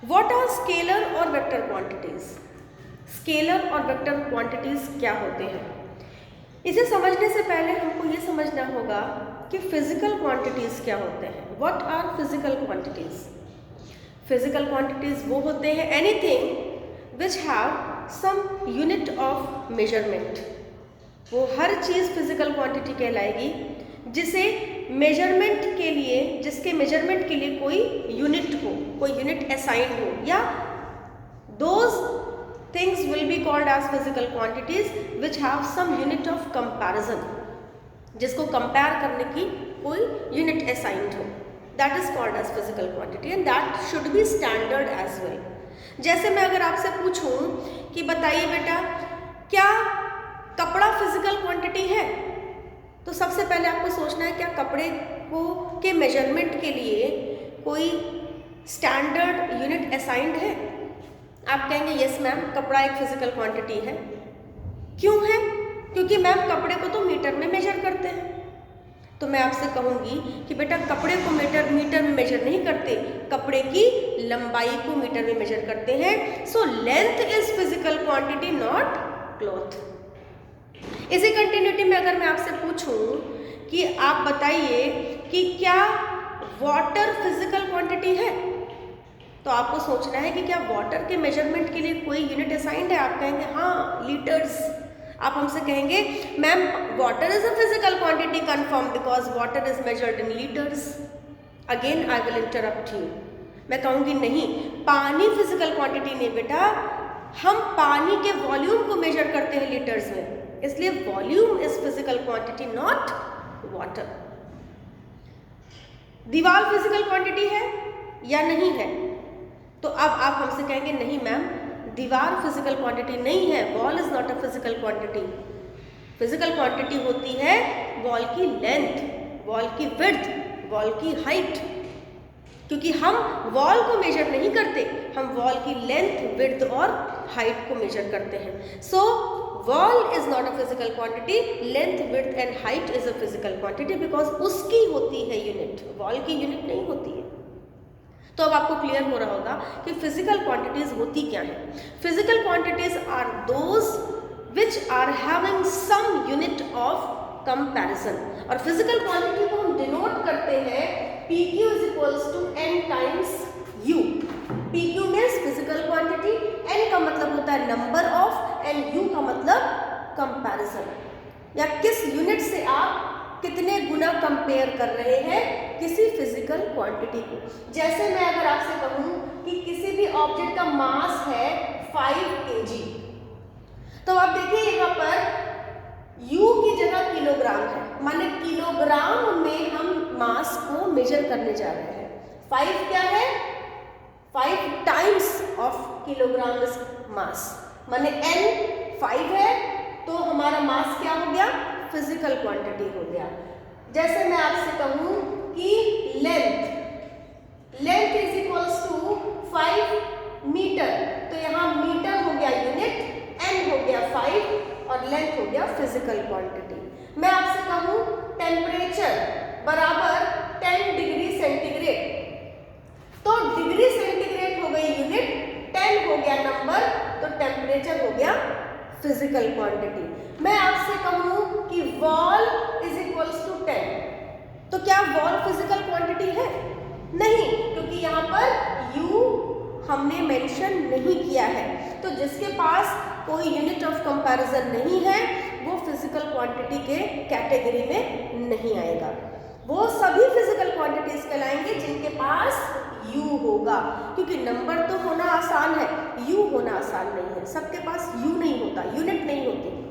What are scalar और vector quantities? Scalar और vector quantities क्या होते हैं? इसे समझने से पहले हमको ये समझना होगा कि फिजिकल क्वांटिटीज क्या होते हैं। What are physical quantities? Physical quantities वो होते हैं anything which have some unit of measurement. वो हर चीज़ फिजिकल क्वांटिटी कहलाएगी जिसे मेजरमेंट के लिए, जिसके मेजरमेंट के लिए कोई यूनिट हो, कोई यूनिट असाइन हो, या those things will be called as physical quantities which have some unit of comparison, जिसको कंपेयर करने की कोई यूनिट असाइंड हो, that is called as physical quantity and that should be standard as well. जैसे मैं अगर आपसे पूछूं कि बताइए बेटा क्या कपड़ा फिजिकल क्वांटिटी है, तो सबसे पहले आपको सोचना है क्या कपड़े को के मेजरमेंट के लिए कोई स्टैंडर्ड यूनिट असाइंड है? आप कहेंगे यस मैम, कपड़ा एक फिजिकल क्वांटिटी है। क्यों है? क्योंकि मैम कपड़े को तो मीटर में मेजर करते हैं। तो मैं आपसे कहूँगी कि बेटा कपड़े को मीटर में मेजर नहीं करते, कपड़े की लंबाई को मीटर में मेजर करते हैं। So length is physical quantity, not cloth. इसी कंटिन्यूटी में अगर मैं आपसे पूछूं कि आप बताइए कि क्या वाटर फिजिकल क्वांटिटी है, तो आपको सोचना है कि क्या वाटर के मेजरमेंट के लिए कोई यूनिट असाइंड है? आप कहेंगे हाँ, लीटर्स। आप हमसे कहेंगे ma'am water is a physical quantity, confirm, because water is measured in litres. Again I will interrupt you. मैं कहूँगी नहीं, पानी फिजिकल क्वांटिटी नहीं बेटा, हम पानी के वॉल्यूम को मेजर करते हैं लीटर्स में, इसलिए volume is physical quantity, not water. दीवार फिजिकल क्वांटिटी है या नहीं है? तो अब आप हमसे कहेंगे नहीं मैम, दीवार फिजिकल क्वांटिटी नहीं है, wall is not a physical quantity. Physical quantity होती है वॉल की लेंथ, वॉल की विड्थ, वॉल की हाइट, क्योंकि हम वॉल को मेजर नहीं करते, हम वॉल की लेंथ, विड्थ और हाइट को मेजर करते हैं। So wall is not a physical quantity, length, width and height is a physical quantity because उसकी होती है यूनिट, वॉल की यूनिट नहीं होती है। तो अब आपको क्लियर हो रहा होगा कि फिजिकल क्वांटिटीज होती क्या है। Physical quantities are those which are having some unit of comparison, और फिजिकल क्वांटिटी को हम डिनोट करते हैं PQ is equals to N times U। PQ means physical quantity, N का मतलब होता है नंबर ऑफ एंड U का मतलब कंपैरिजन, या किस यूनिट से आप कितने गुना कंपेयर कर रहे हैं किसी फिजिकल क्वांटिटी को। जैसे मैं अगर आपसे कहूँ कि किसी भी ऑब्जेक्ट का मास है 5 kg, तो आप देखिए यहाँ पर U की जगह किलोग्राम है, माने किलोग्राम में हम मास को मेजर करने जा रहे हैं। 5 क्या है? 5 times of kilogram is mass, माने N 5 है तो हमारा मास क्या हो गया? फिजिकल क्वांटिटी हो गया। जैसे मैं आपसे कहूँ कि length is equals to 5 metre, तो यहाँ मीटर हो गया यूनिट, N हो गया 5 और लेंथ हो गया फिजिकल क्वांटिटी। मैं आपसे कहूँ टेम्परेचर बराबर 10 डिग्री सेंटीग्रेड, तो डिग्री सेंटीग्रेड हो गई यूनिट, 10 हो गया नंबर, तो टेम्परेचर हो गया फिजिकल क्वांटिटी। मैं आपसे कहूँ कि वॉल इज इक्वल्स टू 10, तो क्या वॉल फिजिकल क्वांटिटी है? नहीं, क्योंकि यहाँ पर U हमने मेंशन नहीं किया है, तो जिसके पास कोई यूनिट ऑफ कंपैरिजन नहीं है वो फिजिकल क्वांटिटी के कैटेगरी में नहीं आएगा। वो सभी फिजिकल क्वांटिटीज कहलाएंगे जिनके पास U होगा, क्योंकि नंबर तो होना आसान है, U होना आसान नहीं है। सबके पास U नहीं होता, यूनिट नहीं होती।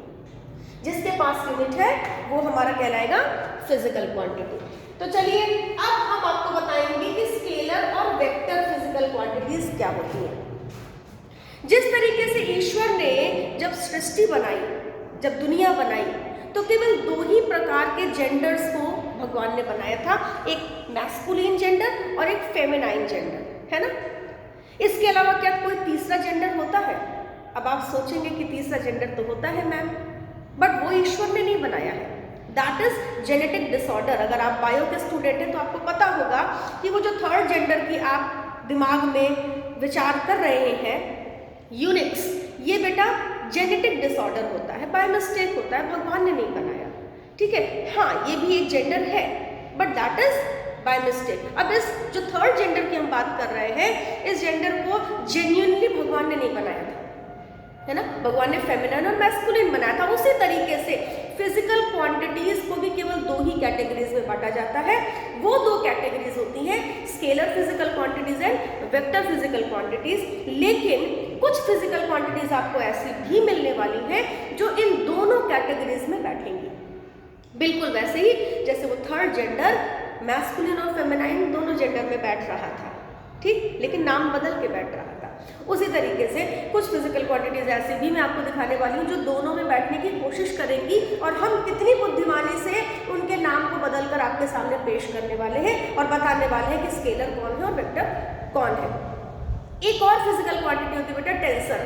जिसके पास यूनिट है वो हमारा कहलाएगा फिजिकल क्वांटिटी। तो चलिए अब हम आपको बताएंगे कि स्केलर और वेक्टर फिजिकल क्वांटिटीज क्या होती है। जिस तरीके से ईश्वर ने जब सृष्टि बनाई, जब दुनिया बनाई, तो केवल 2 ही प्रकार के जेंडर्स को भगवान ने बनाया था, एक मैस्कुलिन जेंडर और एक फेमिनाइन जेंडर, है ना। इसके अलावा क्या कोई तीसरा जेंडर होता है? अब आप सोचेंगे कि तीसरा जेंडर तो होता है मैम, बट वो ईश्वर ने नहीं बनाया है। That is genetic disorder. अगर आप बायो के स्टूडेंट हैं तो आपको पता होगा कि वो जो थर्ड जेंडर की आप दिमाग में विचार कर रहे हैं, यूनिक्स, ये बेटा जेनेटिक डिसऑर्डर होता है, बाय मिस्टेक होता है, भगवान ने नहीं बनाया, ठीक है। हाँ, ये भी एक जेंडर है, but that is by mistake. अब इस जो थर्ड जेंडर की हम बात कर रहे हैं, इस जेंडर को जेन्युइनली भगवान ने नहीं बनाया था, है ना। भगवान ने फेमिनिन और मैस्कुलिन बनाया था। उसी तरीके से फिजिकल क्वांटिटीज को भी केवल दो ही कैटेगरीज में बांटा जाता है। वो दो कैटेगरीज होती हैं scalar physical quantities and vector physical quantities. लेकिन कुछ फिजिकल क्वांटिटीज आपको ऐसी भी मिलने वाली हैं जो इन दोनों कैटेगरीज में बैठेंगी, बिल्कुल वैसे ही जैसे वो थर्ड जेंडर मैस्कुलिन और फेमिनाइन दोनों जेंडर में बैठ रहा था, ठीक, लेकिन नाम बदल के बैठ रहा था। उसी तरीके से कुछ फिजिकल क्वांटिटीज ऐसी भी मैं आपको दिखाने वाली हूँ जो दोनों में बैठने की कोशिश करेंगी, और हम कितनी बुद्धिमानी से उनके नाम को बदलकर आपके सामने पेश करने वाले हैं और बताने वाले हैं कि स्केलर कौन है और वेक्टर कौन है। एक और फिजिकल क्वांटिटी होती है बेटा टेंसर।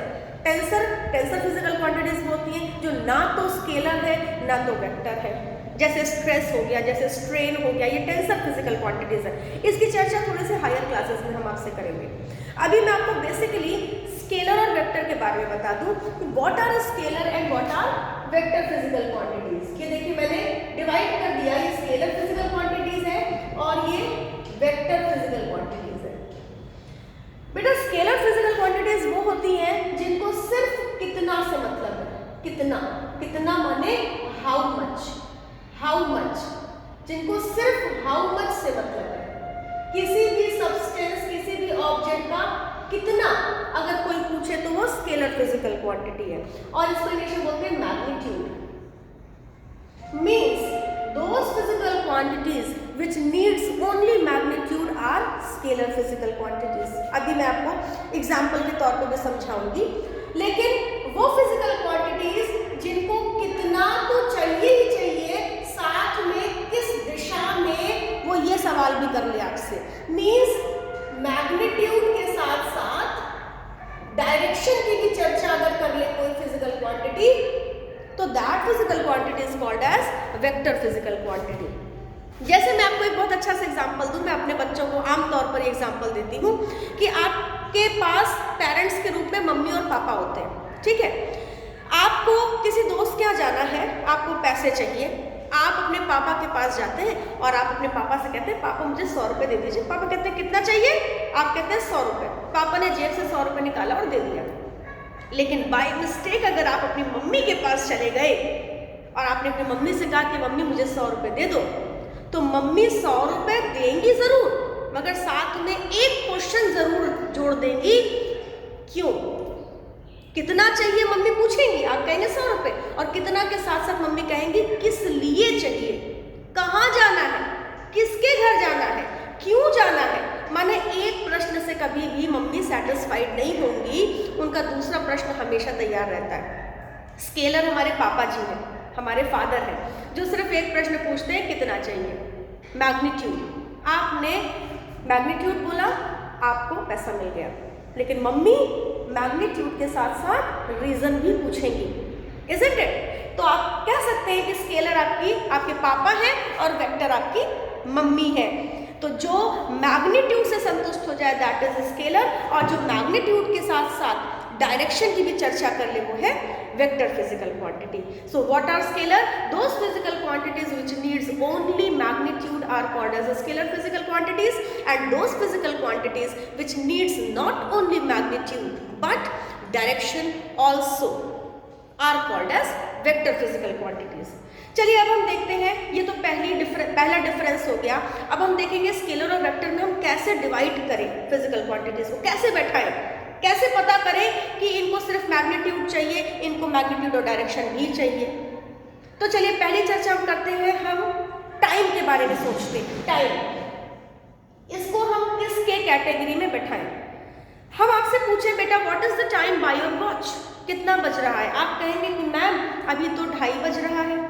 टेंसर फिजिकल क्वांटिटीज होती हैं जो ना तो स्केलर है ना तो वेक्टर है, जैसे स्ट्रेस हो गया, जैसे स्ट्रेन हो गया, ये टेंसर फिजिकल क्वांटिटीज है। इसकी चर्चा थोड़े से हायर क्लासेस में हम आपसे करेंगे। अभी मैं आपको बेसिकली स्केलर और वेक्टर के बारे में बता दूं कि what are scalar and what are vector physical quantities. ये देखिए मैंने डिवाइड कर दिया, ये स्केलर फिजिकल क्वांटिटीज है और ये वेक्टर फिजिकल क्वांटिटीज है। बेटा स्केलर फिजिकल क्वांटिटीज वो होती हैं जिनको सिर्फ कितना से मतलब है, कितना माने हाउ मच, जिनको सिर्फ हाउ मच से मतलब है। किसी भी सब्सटेंस, किसी भी ऑब्जेक्ट का कितना अगर कोई पूछे तो वो स्केलर फिजिकल क्वांटिटी है। और इसको इंग्लिश में बोलते हैं magnitude. Means those physical quantities which needs only magnitude are scalar physical quantities. अभी मैं आपको एग्जांपल के तौर पर भी समझाऊंगी, लेकिन वो फिजिकल क्वांटिटीज जिनको कितना तो चाहिए ही चाहिए, साथ में किस दिशा में, वो ये सवाल भी कर ले आपसे। मींस मैग्नीट्यूड के साथ साथ डायरेक्शन की भी चर्चा अगर कर ले कोई फिजिकल क्वांटिटी, तो that physical quantity is called as vector physical quantity. जैसे मैं आपको एक बहुत अच्छा सा एग्जांपल दूं, मैं अपने बच्चों को आमतौर पर एग्जांपल देती हूँ कि आपके पास पेरेंट्स के रूप में मम्मी और पापा होते हैं, ठीक है। आपको किसी दोस्त के यहाँ जाना है, आपको पैसे चाहिए, आप अपने पापा के पास जाते हैं और आप अपने पापा से कहते हैं पापा मुझे 100 रुपये दे दीजिए। पापा कहते हैं कितना चाहिए, आप कहते हैं 100 रुपये। पापा ने जेब से 100 रुपये निकाला और दे दिया। लेकिन बाय मिस्टेक अगर आप अपनी मम्मी के पास चले गए और आपने अपनी मम्मी से कहा कि मम्मी मुझे 100 रुपये दे दो, तो मम्मी 100 रुपये देंगी जरूर, मगर साथ में एक क्वेश्चन जरूर जोड़ देंगी, क्यों, कितना चाहिए मम्मी पूछेंगी, आप कहेंगे 100 रुपये, और कितना के साथ साथ मम्मी कहेंगी किस लिए चाहिए, कहाँ जाना है, किसके घर जाना है, क्यों जाना है। माने एक प्रश्न से कभी भी मम्मी सेटिस्फाइड नहीं होंगी, उनका दूसरा प्रश्न हमेशा तैयार रहता है। स्केलर हमारे पापा जी हैं, हमारे फादर हैं, जो सिर्फ एक प्रश्न पूछते हैं कितना चाहिए, मैग्नीट्यूड। आपने मैग्नीट्यूड बोला, आपको पैसा मिल गया। लेकिन मम्मी मैग्नीट्यूड के साथ साथ रीजन भी पूछेंगी, इज़न्ट इट। तो आप कह सकते हैं कि स्केलर आपके पापा हैं और वेक्टर आपकी मम्मी है। तो जो मैग्नीट्यूड से संतुष्ट हो जाए दैट इज स्केलर, और जो मैग्नीट्यूड के साथ साथ डायरेक्शन की भी चर्चा कर ले वो है vector physical quantity. So what are scalar? Those physical quantities which needs only magnitude are called as scalar physical quantities, and those physical quantities which needs not only magnitude but direction also are called as vector physical quantities. चलिए अब हम देखते हैं, ये तो पहला difference हो गया। अब हम देखेंगे स्केलर और वेक्टर में हम कैसे डिवाइड करें फिजिकल क्वांटिटीज को, कैसे बैठाएं, कैसे पता करें कि इनको सिर्फ मैग्नीट्यूड चाहिए, इनको मैग्नीट्यूड और डायरेक्शन भी चाहिए। तो चलिए पहली चर्चा हम करते हैं, हम टाइम के बारे में सोचते हैं। टाइम, इसको हम किसके कैटेगरी में बैठाएं? हम आपसे पूछे बेटा what is the time by your watch, कितना बज रहा है? आप कहेंगे कि मैम अभी तो 2:30 बज रहा है।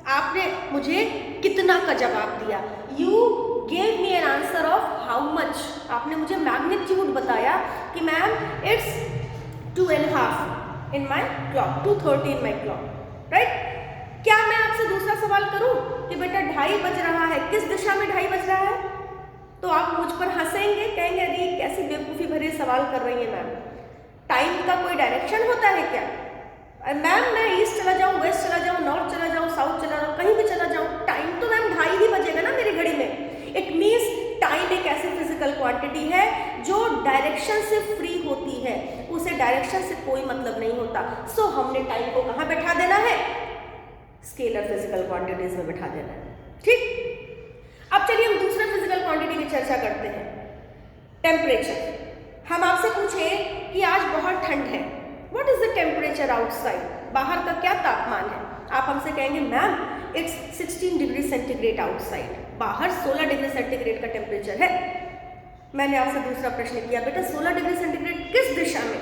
आपने मुझे कितना का जवाब दिया, you gave me an answer of how much. आपने मुझे मैग्नीट्यूड बताया कि ma'am it's 2.5 in my clock, 2:30 in my clock, right. क्या मैं आपसे दूसरा सवाल करूं कि बेटा 2:30 बज रहा है, किस दिशा में 2:30 बज रहा है? तो तो आप मुझ पर हंसेंगे, कहेंगे अरे कैसी बेवकूफ़ी भरे सवाल कर रही हैं मैम, टाइम का कोई डायरेक्शन होता है क्या? मैम मैं ईस्ट चला जाऊँ, वेस्ट चला जाऊँ, नॉर्थ चला जाऊँ, साउथ चला जाऊँ, कहीं भी चला जाऊँ, टाइम तो मैम 2:30 ही बजेगा ना मेरी घड़ी में। इट मीन्स टाइम एक ऐसी फिजिकल क्वांटिटी है जो डायरेक्शन से फ्री होती है, उसे डायरेक्शन से कोई मतलब नहीं होता। सो हमने टाइम को कहाँ बैठा देना है? स्केलर फिजिकल क्वांटिटीज में बैठा देना है। ठीक, अब चलिए हम दूसरे फिजिकल क्वांटिटी की चर्चा करते हैं, टेम्परेचर। हम आपसे पूछें कि आज बहुत ठंड है, what is the temperature outside, बाहर का क्या तापमान है? आप हमसे कहेंगे ma'am it's 16 degree centigrade outside, बाहर 16 डिग्री सेंटीग्रेड का टेम्परेचर है। मैंने आपसे दूसरा प्रश्न किया, बेटा 16 डिग्री सेंटीग्रेड किस दिशा में?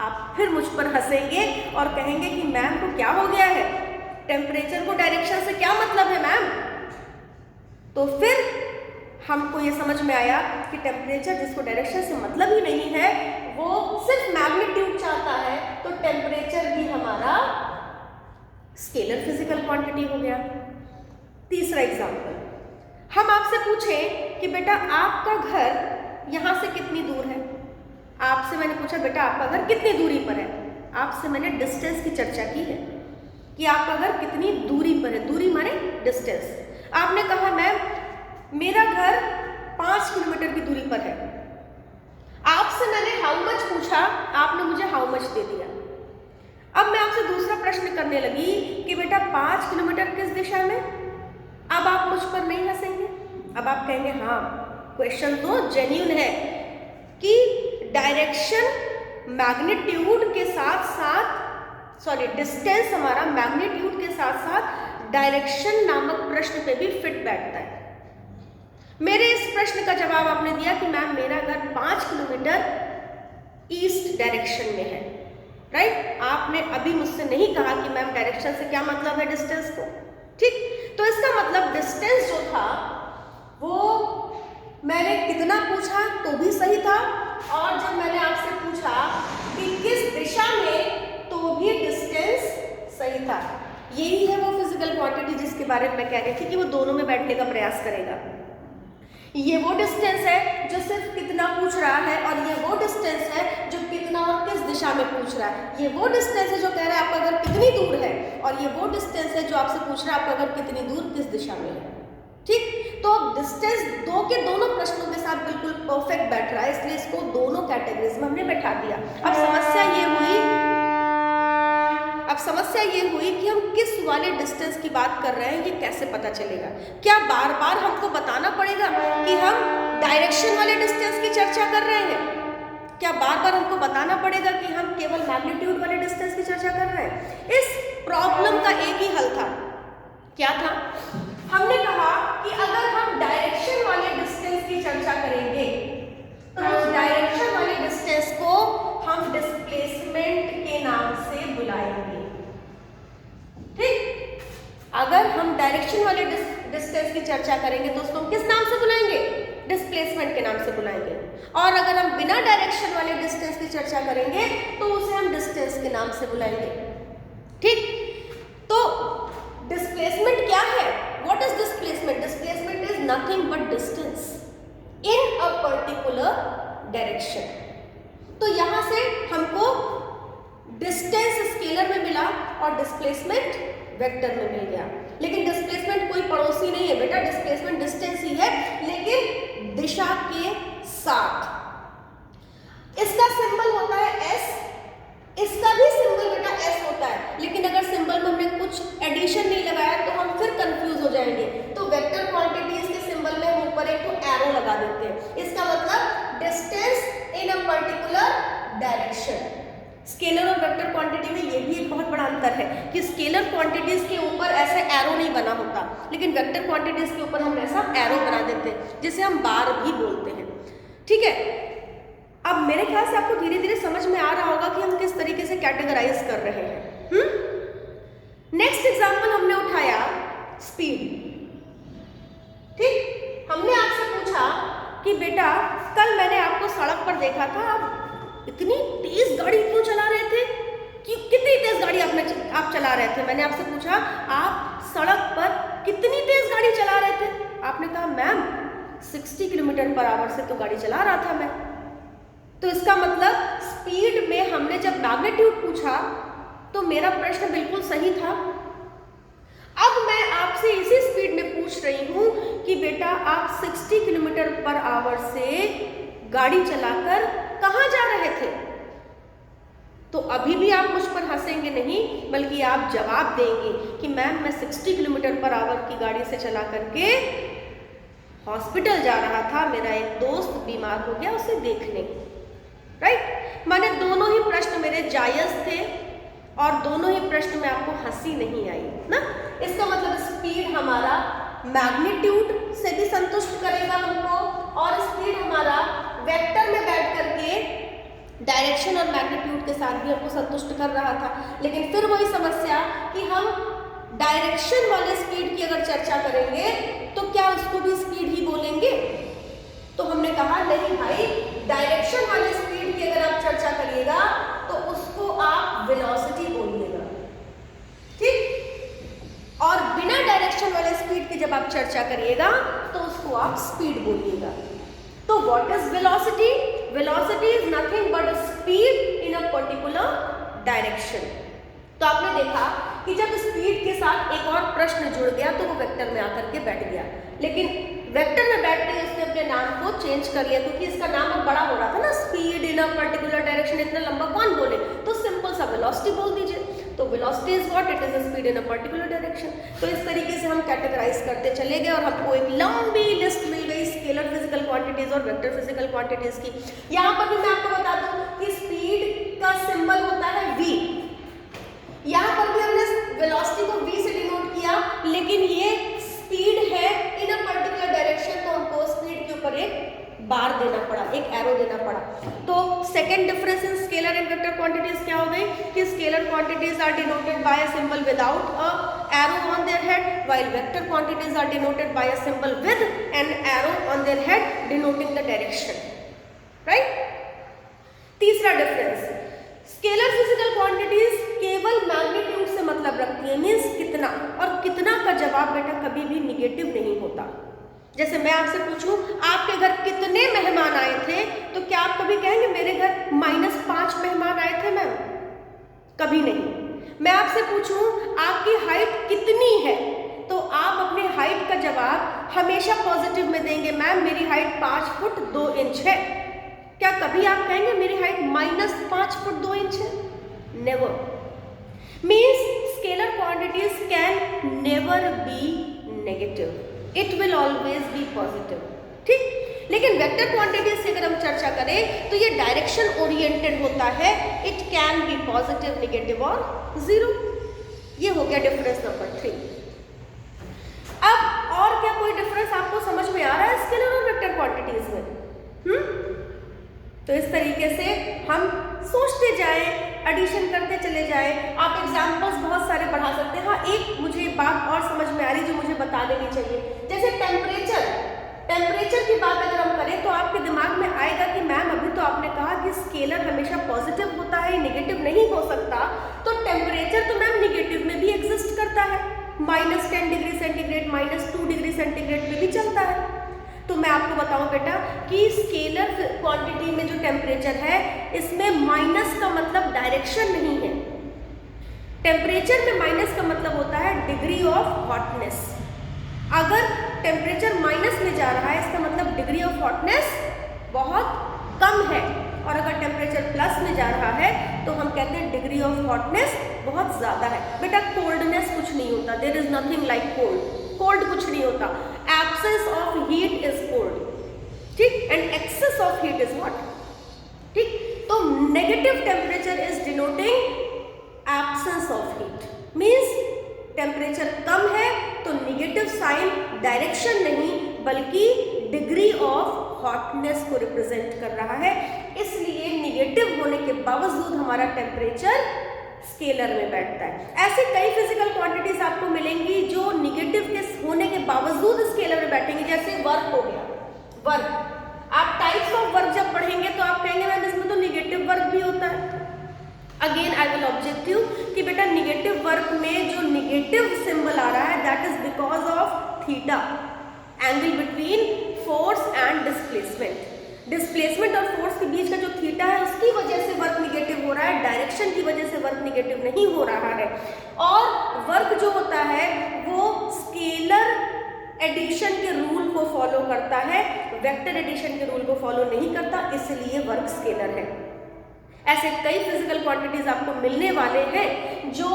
आप फिर मुझ पर हंसेंगे और कहेंगे कि मैम को क्या हो गया है, टेम्परेचर को डायरेक्शन से क्या मतलब है मैम? तो फिर हमको ये समझ में आया कि टेम्परेचर जिसको डायरेक्शन से मतलब ही नहीं है, वो सिर्फ मैग्नीट्यूड चाहता है, तो टेम्परेचर भी हमारा स्केलर फिजिकल क्वांटिटी हो गया। तीसरा एग्जांपल, हम आपसे पूछें कि बेटा आपका घर यहाँ से कितनी दूर है? आपसे मैंने पूछा बेटा आपका घर कितनी दूरी पर है, आपसे मैंने डिस्टेंस की चर्चा की है कि आपका घर कितनी दूरी पर है, दूरी माने डिस्टेंस। आपने कहा मैम मेरा घर 5 किलोमीटर की दूरी पर है। आपसे मैंने हाउ मच पूछा, आपने मुझे हाउ मच दे दिया। अब मैं आपसे दूसरा प्रश्न करने लगी कि बेटा 5 किलोमीटर किस दिशा में? अब आप मुझ पर नहीं हंसेंगे, अब आप कहेंगे हाँ क्वेश्चन तो जेन्युइन है कि डायरेक्शन मैग्नीट्यूड के साथ साथ, सॉरी डिस्टेंस हमारा मैग्नीट्यूड के साथ साथ डायरेक्शन नामक प्रश्न पे भी फिट बैठता है। मेरे इस प्रश्न का जवाब आपने दिया कि मैम मेरा घर 5 किलोमीटर ईस्ट डायरेक्शन में है, राइट? आपने अभी मुझसे नहीं कहा कि मैम डायरेक्शन से क्या मतलब है डिस्टेंस को। ठीक, तो इसका मतलब डिस्टेंस जो था वो मैंने कितना पूछा तो भी सही था, और जब मैंने आपसे पूछा कि किस दिशा में तो भी डिस्टेंस सही था। यही है वो फिजिकल क्वांटिटी जिसके बारे में मैं कह रही थी कि वो दोनों में बैठने का प्रयास करेगा। ये वो डिस्टेंस है जो सिर्फ कितना पूछ रहा है, और ये वो डिस्टेंस है जो कितना और किस दिशा में पूछ रहा है। ये वो डिस्टेंस है जो कह रहा है आपका घर कितनी दूर है, और ये वो डिस्टेंस है जो आपसे पूछ रहा है आपका घर कितनी दूर किस दिशा में है। ठीक, तो अब डिस्टेंस दो के दोनों प्रश्नों के साथ बिल्कुल परफेक्ट बैठ रहा है, इसलिए इसको दोनों कैटेगरीज में हमने बैठा दिया। अब समस्या ये हुई कि हम किस वाले डिस्टेंस की बात कर रहे हैं, ये कैसे पता चलेगा? क्या बार बार हमको बताना पड़ेगा कि हम डायरेक्शन वाले डिस्टेंस की चर्चा कर रहे हैं? क्या बार बार हमको बताना पड़ेगा कि हम केवल मैग्नीट्यूड वाले डिस्टेंस की चर्चा कर रहे हैं? इस प्रॉब्लम का एक ही हल था। क्या था? हमने कहा कि अगर हम डायरेक्शन वाले डिस्टेंस की चर्चा करेंगे तो उस डायरेक्शन वाले डिस्टेंस को हम डिस्प्लेसमेंट के नाम से बुलाएंगे। ठीक, अगर हम डायरेक्शन वाले डिस्टेंस की चर्चा करेंगे तो उसको हम किस नाम से बुलाएंगे? डिस्प्लेसमेंट के नाम से बुलाएंगे। और अगर हम बिना डायरेक्शन वाले डिस्टेंस की चर्चा करेंगे तो उसे हम डिस्टेंस के नाम से बुलाएंगे। ठीक, तो डिस्प्लेसमेंट क्या है? What is displacement? Displacement is nothing but distance in a particular direction. तो यहां से हमको डिस्टेंस स्केलर में मिला और डिस्प्लेसमेंट वेक्टर में मिल गया। लेकिन डिस्प्लेसमेंट कोई पड़ोसी नहीं है बेटा, डिस्प्लेसमेंट डिस्टेंस ही है, लेकिन दिशा के साथ। इसका सिंबल होता है S, इसका भी सिंबल बेटा S होता है, लेकिन अगर सिंबल में हमने कुछ एडिशन नहीं लगाया तो हम फिर कंफ्यूज हो जाएंगे। तो वेक्टर क्वांटिटीज के सिंबल में हम ऊपर एक तो एरो लगा देते हैं, इसका मतलब distance in a particular direction. Scalar और वेक्टर क्वांटिटी में ये भी एक बहुत बड़ा अंतर है कि स्केलर क्वांटिटीज के ऊपर ऐसा एरो नहीं बना होता, लेकिन वेक्टर क्वांटिटीज के ऊपर हम ऐसा एरो बना देते हैं जिसे हम बार भी बोलते हैं। ठीक है, अब मेरे ख्याल से आपको धीरे धीरे समझ में आ रहा होगा कि हम किस तरीके से कैटेगराइज कर रहे हैं। नेक्स्ट एग्जांपल हमने उठाया स्पीड। ठीक, हमने आपसे पूछा कि बेटा कल मैंने आपको सड़क पर देखा था, आप इतनी तेज गाड़ी क्यों चला रहे थे? कि कितनी तेज गाड़ी आप चला रहे थे? मैंने आपसे पूछा आप सड़क पर कितनी तेज गाड़ी चला रहे थे? आपने कहा मैम 60 किलोमीटर पर आवर से तो गाड़ी चला रहा था मैं। तो इसका मतलब स्पीड में हमने जब मैग्नीट्यूड पूछा तो मेरा प्रश्न बिल्कुल सही था। अब मैं आपसे इसी स्पीड में पूछ रही हूँ कि बेटा आप 60 किलोमीटर पर आवर से गाड़ी चलाकर कहाँ जा रहे थे? तो अभी भी आप मुझ पर हंसेंगे नहीं, बल्कि आप जवाब देंगे कि मैम मैं 60 किलोमीटर पर आवर की गाड़ी से चला करके हॉस्पिटल जा रहा था, मेरा एक दोस्त बीमार हो गया, उसे देखने। राइट? माने दोनों ही प्रश्न मेरे जायज थे और दोनों ही प्रश्न में आपको हंसी नहीं आई ना। इसका मतलब स्पीड हमारा मैग्नीट्यूड से भी संतुष्ट करेगा हमको, और स्पीड हमारा वेक्टर में बैठ करके डायरेक्शन और मैग्नीट्यूड के साथ भी हमको संतुष्ट कर रहा था। लेकिन फिर वही समस्या कि हम डायरेक्शन वाले स्पीड की अगर चर्चा करेंगे तो क्या उसको भी स्पीड ही बोलेंगे? तो हमने कहा नहीं भाई, डायरेक्शन वाले स्पीड की अगर आप चर्चा करिएगा तो उसको आप वेलोसिटी बोलिएगा, ठीक? और बिना डायरेक्शन वाले स्पीड की जब आप चर्चा करिएगा तो उसको आप स्पीड बोलिएगा। तो what is velocity? Velocity is nothing but speed in a particular direction. तो आपने देखा कि जब स्पीड के साथ एक और प्रश्न जुड़ गया तो वो वेक्टर में आकर के बैठ गया, लेकिन वेक्टर में बैठते ही उसने अपने नाम को चेंज कर लिया, क्योंकि इसका नाम अब बड़ा हो रहा था ना, speed in a particular direction, इतना लंबा कौन बोले, तो सिंपल सा वेलोसिटी बोल दीजिए। तो velocity is what? It is a speed in a particular direction. तो इस तरीके से हम कैटेगराइज करते चले गए और हमको एक लंबी लिस्ट मिल गई स्केलर फिजिकल क्वांटिटीज और वेक्टर फिजिकल क्वांटिटीज की। यहाँ पर भी मैं आपको बता दूं कि स्पीड का सिंबल होता है v। यहाँ पर भी हमने वेलोसिटी को v से डिनोट किया, लेकिन ये स्पीड है इन अ पर्टिकुलर डायरेक्शन, तो हमको स्पीड के ऊपर एक बार देना पड़ा, एक एरो देना पड़ा। तो second difference in scalar and vector quantities क्या हो गई कि scalar quantities are denoted by a symbol without a arrow on their head, while vector quantities are denoted by a symbol with an arrow on their head denoting the direction. Right? तीसरा difference, scalar physical quantities केवल magnitude से मतलब रखती है, means कितना, और कितना का जवाब बेटा कभी भी निगेटिव नहीं होता। जैसे मैं आपसे पूछूं आपके घर कितने मेहमान आए थे, तो क्या आप कभी कहेंगे मेरे घर -5 मेहमान आए थे मैम? कभी नहीं। मैं आपसे पूछूं आपकी हाइट कितनी है, तो आप अपने हाइट का जवाब हमेशा पॉजिटिव में देंगे, मैम मेरी हाइट 5 फुट 2 इंच है। क्या कभी आप कहेंगे मेरी हाइट -5 फुट 2 इंच है? Never. Means scalar quantities can never be negative, it will always be positive, ठीक? लेकिन वेक्टर क्वांटिटीज से अगर हम चर्चा करें तो ये डायरेक्शन ओरिएंटेड होता है, it can be positive, negative और जीरो। ये हो गया डिफरेंस नंबर 3। अब और क्या कोई डिफरेंस आपको समझ में आ रहा है स्केलर और वेक्टर क्वांटिटीज में? तो इस तरीके से हम सोचते जाएं, एडिशन करते चले जाएं। आप एग्जाम्पल्स बहुत सारे बढ़ा सकते हैं। हाँ, एक मुझे बात और समझ में आ रही जो मुझे बता देनी चाहिए, जैसे टेम्परेचर की बात अगर हम करें तो आपके दिमाग में आएगा कि मैम अभी तो आपने कहा कि स्केलर हमेशा पॉजिटिव होता है, नेगेटिव नहीं हो सकता, तो टेम्परेचर तो मैम नेगेटिव में भी एग्जिस्ट करता है, -10 डिग्री सेंटीग्रेड, -2 डिग्री सेंटीग्रेड में भी चलता है। तो मैं आपको बताऊं बेटा कि स्केलर क्वांटिटी में जो टेम्परेचर है इसमें माइनस का मतलब डायरेक्शन नहीं है। टेम्परेचर में माइनस का मतलब होता है डिग्री ऑफ हॉटनेस। अगर टेम्परेचर माइनस में जा रहा है इसका मतलब डिग्री ऑफ हॉटनेस बहुत कम है, और अगर टेम्परेचर प्लस में जा रहा है तो हम कहते हैं डिग्री ऑफ हॉटनेस बहुत ज़्यादा है। बेटा कोल्डनेस कुछ नहीं होता, there is nothing like cold, cold कुछ नहीं होता, absence of heat is cold, ठीक? And excess of heat is what, ठीक? तो negative temperature is denoting absence of heat, means temperature कम है तो नेगेटिव साइन डायरेक्शन नहीं बल्कि डिग्री ऑफ हॉटनेस को रिप्रेजेंट कर रहा है। इसलिए नेगेटिव होने के बावजूद हमारा टेम्परेचर स्केलर में बैठता है। ऐसे कई फिजिकल क्वांटिटीज आपको मिलेंगी जो निगेटिव के होने के बावजूद स्केलर में बैठेंगी, जैसे वर्क हो गया। वर्क, आप टाइप्स ऑफ वर्क जब पढ़ेंगे तो आप कहेंगे मैम इसमें तो निगेटिव वर्क भी होता है। Again I will object you कि बेटा निगेटिव वर्क में जो निगेटिव सिंबल आ रहा है that is because of theta, angle between force and displacement. Displacement और फोर्स के बीच का जो थीटा है उसकी वजह से वर्क निगेटिव हो रहा है, डायरेक्शन की वजह से वर्क निगेटिव नहीं हो रहा है। और वर्क जो होता है वो स्केलर एडिशन के रूल को फॉलो करता है, वेक्टर एडिशन के रूल को फॉलो नहीं करता, इसलिए वर्क स्केलर है। ऐसे कई फिजिकल क्वांटिटीज आपको मिलने वाले हैं जो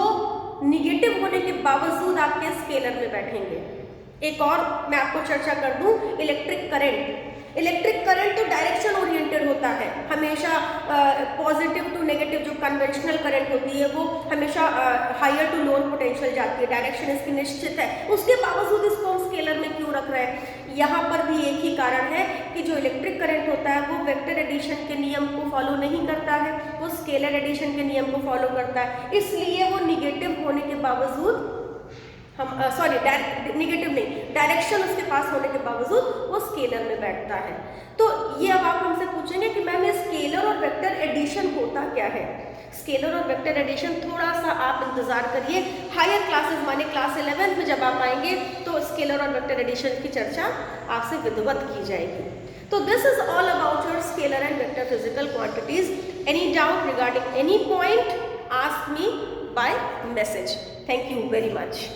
निगेटिव होने के बावजूद आपके स्केलर में बैठेंगे। एक और मैं आपको चर्चा कर दूं, इलेक्ट्रिक करंट। इलेक्ट्रिक करंट तो डायरेक्शन ओरिएंटेड होता है, हमेशा पॉजिटिव टू नेगेटिव जो कन्वेंशनल करंट होती है वो हमेशा हायर टू लोअर पोटेंशियल जाती है, डायरेक्शन इसकी निश्चित है, उसके बावजूद इसको हम स्केलर में क्यों रख रहे हैं? यहाँ पर भी एक ही कारण है कि जो इलेक्ट्रिक करंट होता है वो वेक्टर एडिशन के नियम को फॉलो नहीं करता है, वो स्केलर एडिशन के नियम को फॉलो करता है, इसलिए वो निगेटिव होने के बावजूद हम निगेटिव नहीं, डायरेक्शन उसके पास होने के बावजूद वो स्केलर में बैठता है। तो ये अब आप हमसे पूछेंगे कि मैम ये स्केलर और वेक्टर एडिशन होता क्या है? स्केलर और वेक्टर एडिशन थोड़ा सा आप इंतजार करिए, हायर क्लासेस माने क्लास 11 में जब आप आएंगे तो स्केलर और वेक्टर एडिशन की चर्चा आपसे विधिवत की जाएगी। तो this is all about your scalar and vector physical quantities. Any doubt regarding any point, ask me by message. Thank you very much.